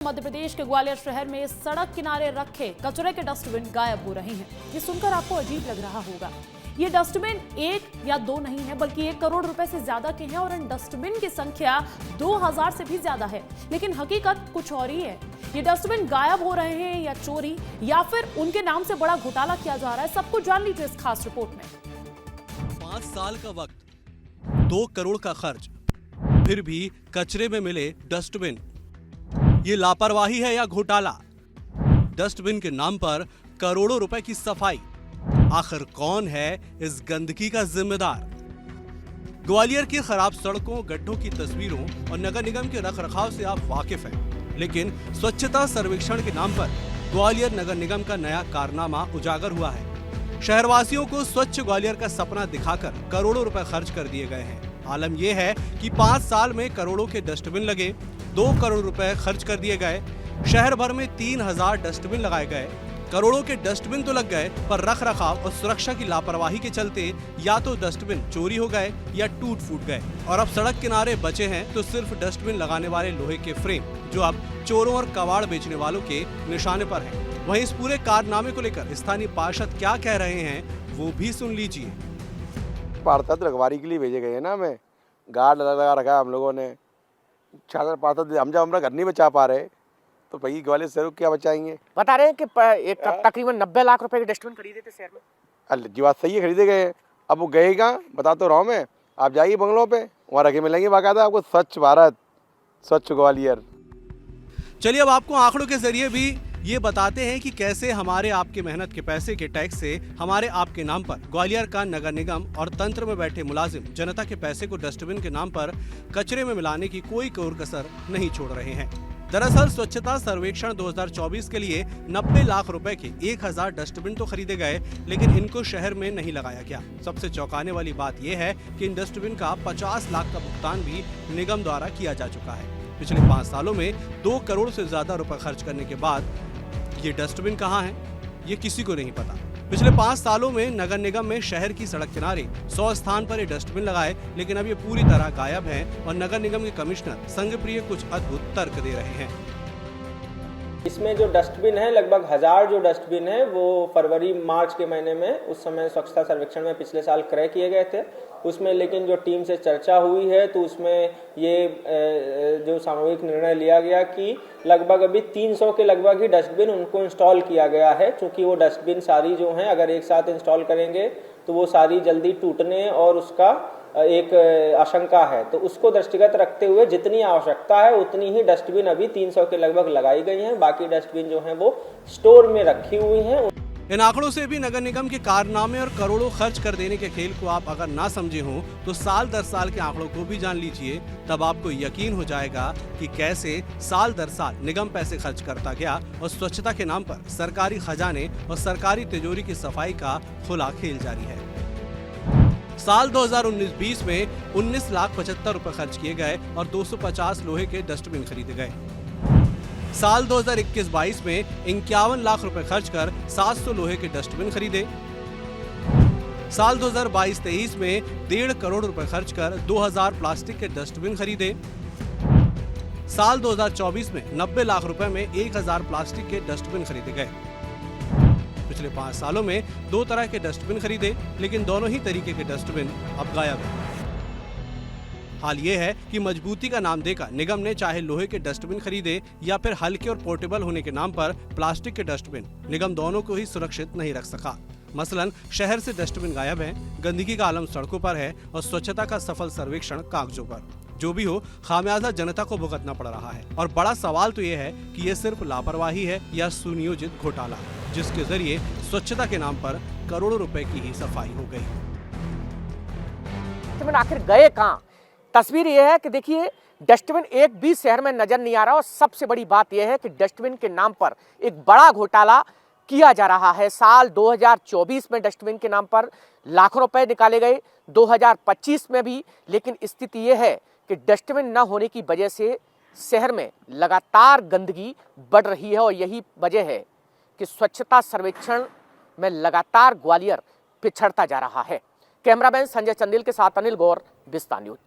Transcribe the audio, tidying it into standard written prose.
मध्य प्रदेश के ग्वालियर शहर में सड़क किनारे रखे कचरे के डस्टबिन गायब हो रहे हैं। ये सुनकर आपको अजीब लग रहा होगा। ये डस्टबिन एक या दो नहीं है बल्कि 1 करोड़ रुपए से ज्यादा के हैं और इन डस्टबिन की संख्या 2000 से भी ज्यादा है। लेकिन हकीकत कुछ और ही है। ये डस्टबिन गायब हो रहे हैं या चोरी या फिर उनके नाम से बड़ा घोटाला किया जा रहा है, सब कुछ जान लीजिए इस खास रिपोर्ट में। 5 साल का वक्त, 2 करोड़ का खर्च, फिर भी कचरे में मिले डस्टबिन। ये लापरवाही है या घोटाला? डस्टबिन के नाम पर करोड़ों रुपए की सफाई। आखिर कौन है इस गंदगी का जिम्मेदार? ग्वालियर की खराब सड़कों, गड्ढों की तस्वीरों और नगर निगम के रखरखाव से आप वाकिफ हैं, लेकिन स्वच्छता सर्वेक्षण के नाम पर ग्वालियर नगर निगम का नया कारनामा उजागर हुआ है। शहरवासियों को स्वच्छ ग्वालियर का सपना दिखाकर करोड़ों रुपए खर्च कर दिए गए हैं। आलम यह है कि 5 साल में करोड़ों के डस्टबिन लगे, 2 करोड़ रुपए खर्च कर दिए गए। शहर भर में 3000 डस्टबिन लगाए गए। करोड़ों के डस्टबिन तो लग गए, पर रख रखाव और सुरक्षा की लापरवाही के चलते या तो डस्टबिन चोरी हो गए या टूट फूट गए। और अब सड़क किनारे बचे हैं तो सिर्फ डस्टबिन लगाने वाले लोहे के फ्रेम, जो अब चोरों और कबाड़ बेचने वालों के निशाने पर हैं। वहीं इस पूरे कारनामे को लेकर स्थानीय पार्षद क्या कह रहे हैं, वो भी सुन लीजिए। पार्षद रखवारी के लिए भेजे गए हैं ना, हमें गार्ड लगा रखा है हम लोगों ने। छात्र पार्षद हम जब हमारा घर नहीं बचा पा रहे तो भाई ग्वालियर शहर को क्या बचाएंगे? बता रहे हैं कि तकरीबन 90 लाख रुपए के डस्टबिन खरीदे थे शहर में। अल्लाह जी, बात सही है, खरीदे गए हैं। अब वो गए कहाँ, बता तो रहा हूँ मैं। आप जाइए बंगलों पे, वहाँ रखे मिलेंगे बाकायदा आपको, स्वच्छ भारत, स्वच्छ ग्वालियर। चलिए अब आपको आंकड़ों के जरिए भी ये बताते हैं कि कैसे हमारे आपके मेहनत के पैसे के टैक्स से हमारे आपके नाम पर ग्वालियर का नगर निगम और तंत्र में बैठे मुलाजिम जनता के पैसे को डस्टबिन के नाम पर कचरे में मिलाने की कोई कोर कसर नहीं छोड़ रहे हैं। दरअसल स्वच्छता सर्वेक्षण 2024 के लिए 90 लाख रुपए के 1000 डस्टबिन तो खरीदे गए, लेकिन इनको शहर में नहीं लगाया गया। सबसे चौंकाने वाली बात यह है कि इन डस्टबिन का 50 लाख का भुगतान भी निगम द्वारा किया जा चुका है। पिछले 5 सालों में 2 करोड़ से ज्यादा रुपए खर्च करने के बाद ये डस्टबिन कहाँ हैं, ये किसी को नहीं पता। पिछले 5 सालों में नगर निगम में शहर की सड़क किनारे 100 स्थान पर ये डस्टबिन लगाए, लेकिन अब ये पूरी तरह गायब हैं और नगर निगम के कमिश्नर संघप्रिय कुछ अद्भुत तर्क दे रहे हैं। इसमें जो डस्टबिन है, लगभग 1000 जो डस्टबिन है वो फरवरी मार्च के महीने में उस समय स्वच्छता सर्वेक्षण में पिछले साल क्रय किए गए थे। उसमें लेकिन जो टीम से चर्चा हुई है तो उसमें ये जो सामूहिक निर्णय लिया गया कि लगभग अभी 300 के लगभग ही डस्टबिन उनको इंस्टॉल किया गया है। क्योंकि वो डस्टबिन सारी जो हैं अगर एक साथ इंस्टॉल करेंगे तो वो सारी जल्दी टूटने और उसका एक आशंका है। तो उसको दृष्टिगत रखते हुए जितनी आवश्यकता है उतनी ही डस्टबिन अभी 300 के लगभग लगाई गई हैं। बाकी डस्टबिन जो हैं वो स्टोर में रखी हुई हैं। इन आंकड़ों से भी नगर निगम के कारनामे और करोड़ों खर्च कर देने के खेल को आप अगर ना समझे हो तो साल दर साल के आंकड़ों को भी जान लीजिए। तब आपको यकीन हो जाएगा कि कैसे साल दर साल निगम पैसे खर्च करता गया और स्वच्छता के नाम पर सरकारी खजाने और सरकारी तिजोरी की सफाई का खुला खेल जारी है। साल 2019-20 में 19 लाख 75 रुपए खर्च किए गए और 250 लोहे के डस्टबिन खरीदे गए। साल 2021-22 में 51 लाख रुपए खर्च कर 700 लोहे के डस्टबिन खरीदे। साल 2022-23 में 1.5 करोड़ रुपए खर्च कर 2000 प्लास्टिक के डस्टबिन खरीदे। साल 2024 में 90 लाख रुपए में 1000 प्लास्टिक के डस्टबिन खरीदे गए। पिछले 5 सालों में 2 तरह के डस्टबिन खरीदे, लेकिन दोनों ही तरीके के डस्टबिन अब गायब हैं। हाल ये है कि मजबूती का नाम देकर निगम ने चाहे लोहे के डस्टबिन खरीदे या फिर हल्के और पोर्टेबल होने के नाम पर प्लास्टिक के डस्टबिन, निगम दोनों को ही सुरक्षित नहीं रख सका। मसलन शहर से डस्टबिन गायब हैं, गंदगी का आलम सड़कों पर है और स्वच्छता का सफल सर्वेक्षण कागजों पर। जो भी हो, खामियाजा जनता को भुगतना पड़ रहा है। और बड़ा सवाल तो ये है कि ये सिर्फ लापरवाही है या सुनियोजित घोटाला, जिसके जरिए स्वच्छता के नाम पर करोड़ों रुपए की ही सफाई हो गई। तो आखिर गए कहाँ? तस्वीर यह है कि देखिए डस्टबिन एक भी शहर में नजर नहीं आ रहा और सबसे बड़ी बात यह है कि डस्टबिन के नाम पर एक बड़ा घोटाला किया जा रहा है। साल 2024 में डस्टबिन के नाम पर लाखों रुपए निकाले गए, 2025 में भी। लेकिन स्थिति यह है कि डस्टबिन न होने की वजह से शहर में लगातार गंदगी बढ़ रही है और यही वजह है कि स्वच्छता सर्वेक्षण में लगातार ग्वालियर पिछड़ता जा रहा है। कैमरामैन संजय चंदेल के साथ अनिल गौर, विस्तार न्यूज।